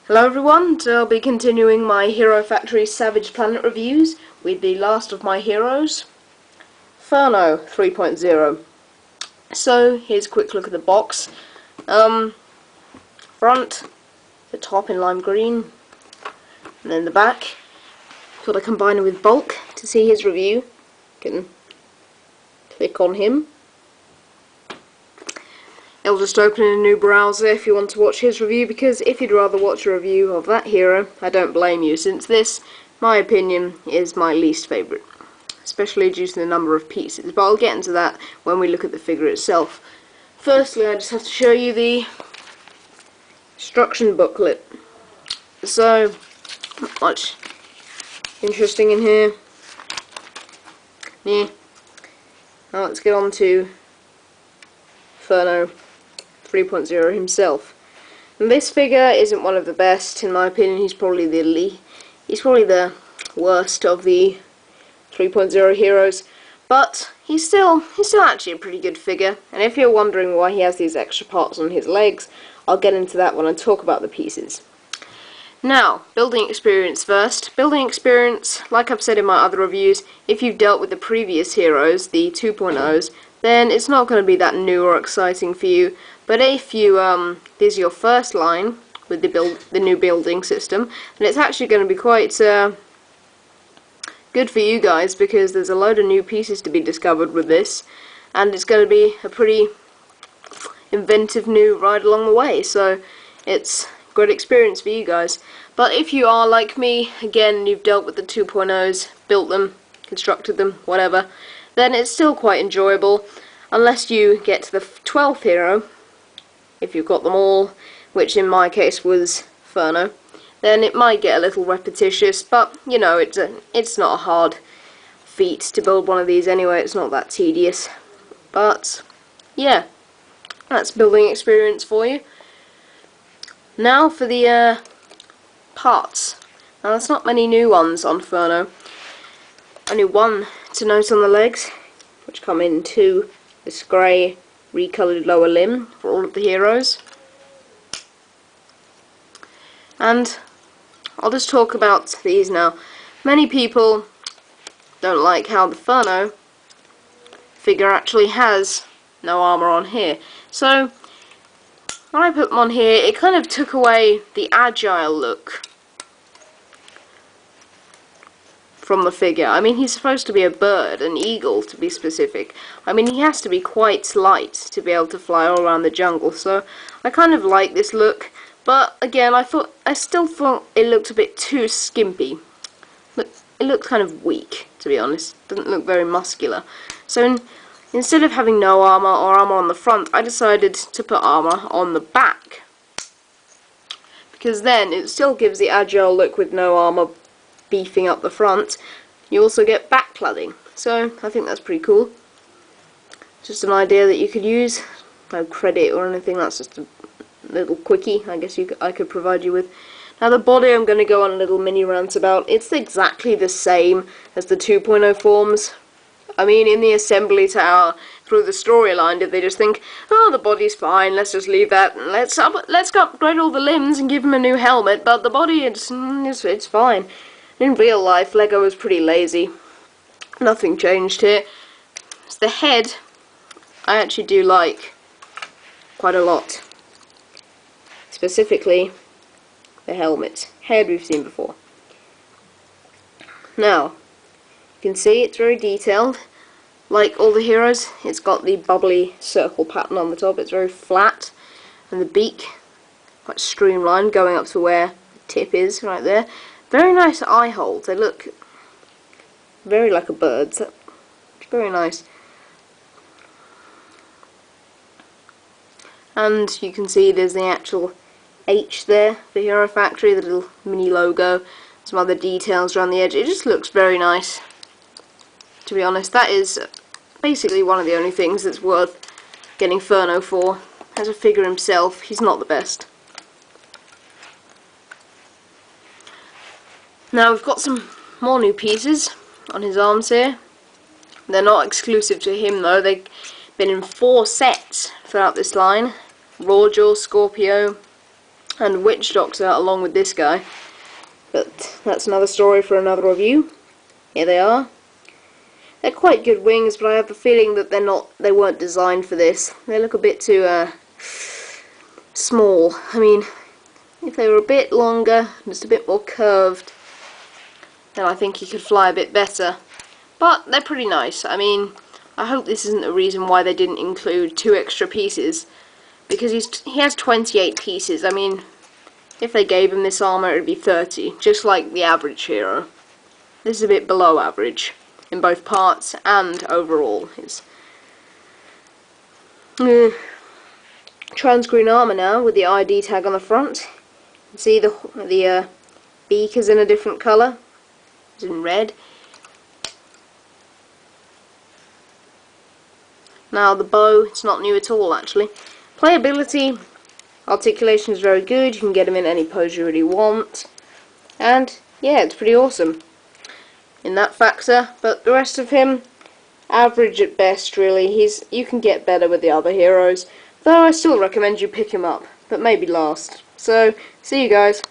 Hello everyone, so I'll be continuing my Hero Factory Savage Planet reviews with the last of my heroes, Furno 3.0. So, here's a quick look at the box. Front, the top in lime green, and then the back. Got to combine it with Bulk to see his review. You can click on him. It'll just open in a new browser if you want to watch his review, because if you'd rather watch a review of that hero, I don't blame you, since this, my opinion, is my least favourite, especially due to the number of pieces, but I'll get into that when we look at the figure itself. Firstly, I just have to show you the instruction booklet. So, not much interesting in here. Yeah. Now let's get on to Furno 3.0 himself. And this figure isn't one of the best, in my opinion. He's probably the worst of the 3.0 heroes, but he's still actually a pretty good figure. And if you're wondering why he has these extra parts on his legs, I'll get into that when I talk about the pieces. Now, building experience first. Building experience, like I've said in my other reviews, if you've dealt with the previous heroes, the 2.0s, then it's not going to be that new or exciting for you. But if you this is your first line with the new building system, then it's actually going to be quite good for you guys, because there's a load of new pieces to be discovered with this, and it's going to be a pretty inventive new ride along the way. So it's a great experience for you guys. But if you are like me, again, you've dealt with the 2.0s, built them, constructed them, whatever, then it's still quite enjoyable, unless you get to the 12th hero. If you've got them all, which in my case was Furno, then it might get a little repetitious, but you know, it's not a hard feat to build one of these anyway. It's not that tedious. But yeah, that's building experience for you. Now for the parts. Now there's not many new ones on Furno. Only one to note on the legs, which come into this grey recoloured lower limb for all of the heroes. And I'll just talk about these now. Many people don't like how the Furno figure actually has no armour on here. So when I put them on here, it kind of took away the agile look from the figure. I mean, he's supposed to be a bird, an eagle to be specific. I mean, he has to be quite light to be able to fly all around the jungle, so I kind of like this look. But again, I still thought it looked a bit too skimpy. It looked kind of weak, to be honest. Doesn't look very muscular. So instead of having no armour or armour on the front, I decided to put armour on the back, because then it still gives the agile look with no armour beefing up the front. You also get back cladding, so I think that's pretty cool. Just an idea that you could use. No credit or anything, that's just a little quickie I guess I could provide you with. Now the body I'm going to go on a little mini rant about. It's exactly the same as the 2.0 forms. I mean, in the assembly tower, through the storyline, did they just think, oh, the body's fine, let's just leave that, and let's upgrade all the limbs and give him a new helmet, but the body, it's fine. In real life, Lego was pretty lazy. Nothing changed here. So the head, I actually do like quite a lot. Specifically, the helmet. Head we've seen before. Now, you can see it's very detailed. Like all the heroes, it's got the bubbly circle pattern on the top. It's very flat. And the beak, quite streamlined, going up to where the tip is, right there. Very nice eye holes. They look very like a bird's. Very nice. And you can see there's the actual H there for Hero Factory, the little mini logo, some other details around the edge. It just looks very nice, to be honest. That is basically one of the only things that's worth getting Furno for. As a figure himself, he's not the best. Now we've got some more new pieces on his arms here. They're not exclusive to him though. They've been in 4 sets throughout this line. Rawjaw, Scorpio, and Witch Doctor along with this guy. But that's another story for another review. Here they are. They're quite good wings, but I have a feeling that they weren't designed for this. They look a bit too small. I mean, if they were a bit longer, just a bit more curved, then I think he could fly a bit better. But they're pretty nice. I mean, I hope this isn't a reason why they didn't include 2 extra pieces, because he has 28 pieces. I mean, if they gave him this armor, it would be 30, just like the average hero. This is a bit below average in both parts and overall. It's trans-green armor now with the ID tag on the front. You can see the beak is in a different colour. It's in red. Now the bow, it's not new at all actually. Playability, articulation is very good. You can get him in any pose you really want. And yeah, it's pretty awesome in that factor, but the rest of him, average at best really. You can get better with the other heroes, though I still recommend you pick him up, but maybe last. So, see you guys.